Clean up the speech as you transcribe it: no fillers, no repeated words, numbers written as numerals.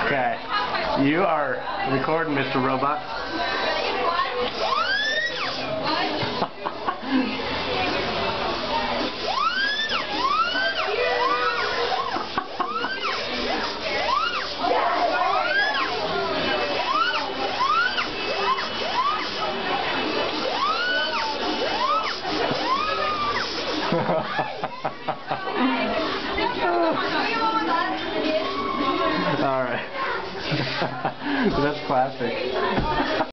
Okay, you are recording, Mr. Robot. All right. That's classic.